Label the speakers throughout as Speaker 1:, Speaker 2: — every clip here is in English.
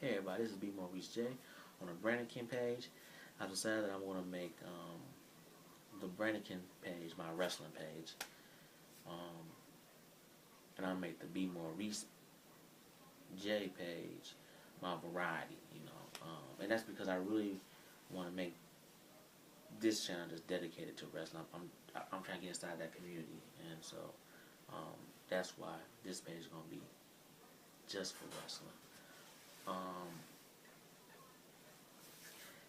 Speaker 1: Hey everybody, this is B Maurice J on the Brandon page. I decided that I'm going to make the Brandon page my wrestling page, um, and I'll make the B Maurice J page my variety. And that's because I really want to make this channel just dedicated to wrestling. I'm trying to get inside that community, and so that's why this page is going to be just for wrestling.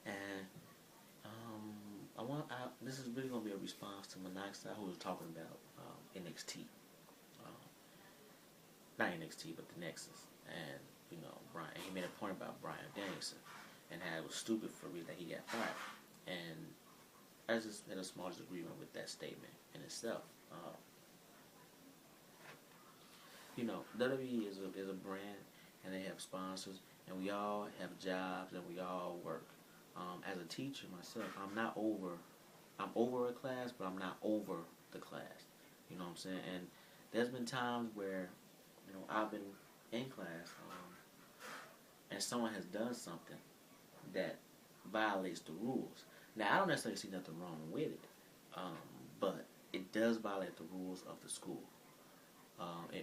Speaker 1: And this is really going to be a response to Monoxide, who was talking about NXT. Not NXT, but the Nexus. And, Bryan, he made a point about Bryan Danielson and how it was stupid for me that he got fired. And I just had a small disagreement with that statement in itself. WWE is a brand, and they have sponsors, and we all have jobs, and we all work. As a teacher myself, I'm over a class, but I'm not over the class. You know what I'm saying? And there's been times where, I've been in class, and someone has done something that violates the rules. Now, I don't necessarily see nothing wrong with it, but it does violate the rules of the school.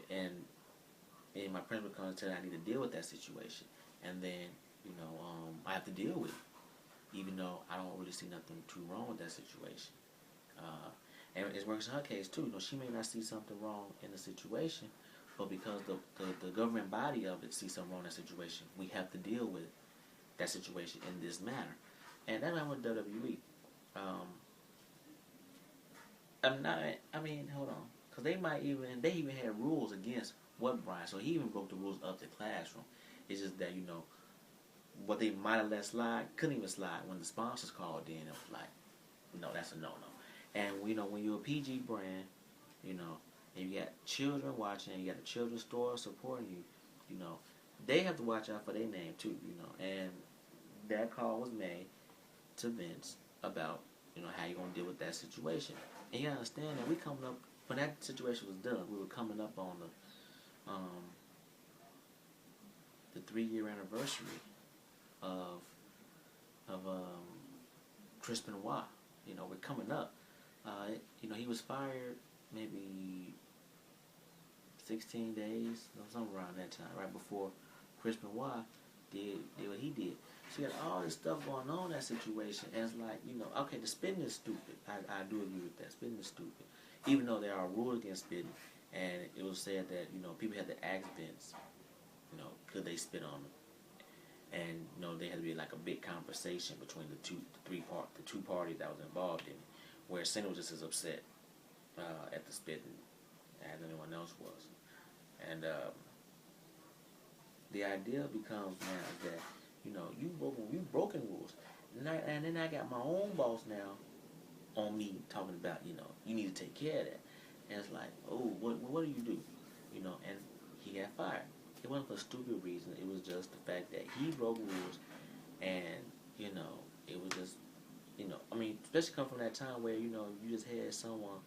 Speaker 1: And my principal comes to tell me I need to deal with that situation, and then I have to deal with it, even though I don't really see nothing too wrong with that situation. And it works in her case too. She may not see something wrong in the situation, but because the government body of it sees something wrong in that situation, we have to deal with that situation in this manner. And that's not with WWE. Hold on, because they even had rules against what Bryan. So he even broke the rules of the classroom. It's just that what they might have let slide couldn't even slide when the sponsors called in. It was like, no, that's a no. And when you're a PG brand, and you got children watching, and you got a children's store supporting you, they have to watch out for their name too, And that call was made to Vince about how you gonna deal with that situation. And you understand that we coming up when that situation was done, we were coming up on the 3-year anniversary of Chris Benoit. We're coming up. He was fired maybe 16 days, something around that time, right before Chris Benoit did what he did. So you got all this stuff going on in that situation, and it's like, okay, the spitting is stupid. I do agree with that. Spitting is stupid. Even though there are rules against spitting, and it was said that, people had to ask Vince, could they spit on them? And, there had to be like a big conversation between the two parties that was involved in it, where Cena was just as upset at the spitting as anyone else was. And the idea becomes now that, you've broken rules. And then I got my own boss now on me talking about, you need to take care of that. And it's like, oh, what do you do? And he got fired. It wasn't for a stupid reason. It was just the fact that he broke rules, and, it was just, especially coming from that time where, you just had someone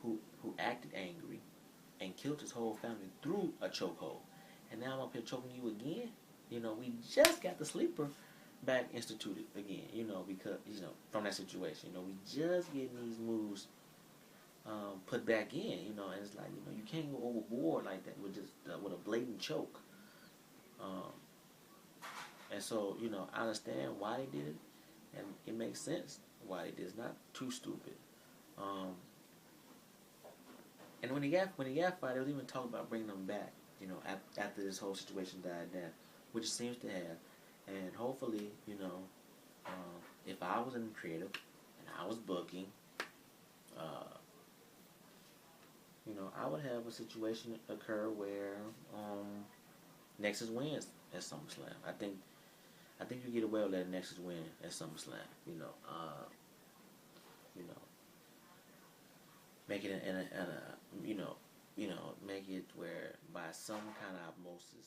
Speaker 1: who acted angry and killed his whole family through a chokehold. And now I'm up here choking you again. We just got the sleeper back instituted again, because, from that situation. We just getting these moves put back in, and it's like, you can't go overboard like that with a blatant choke. And so, I understand why they did it, and it makes sense why they did it. It's not too stupid. And when he got fired, they was even talking about bringing him back, after this whole situation died down, which it seems to have. And hopefully, if I was in creative and I was booking, I would have a situation occur where Nexus wins at SummerSlam. I think you get away with letting Nexus win at SummerSlam. Make it make it where by some kind of osmosis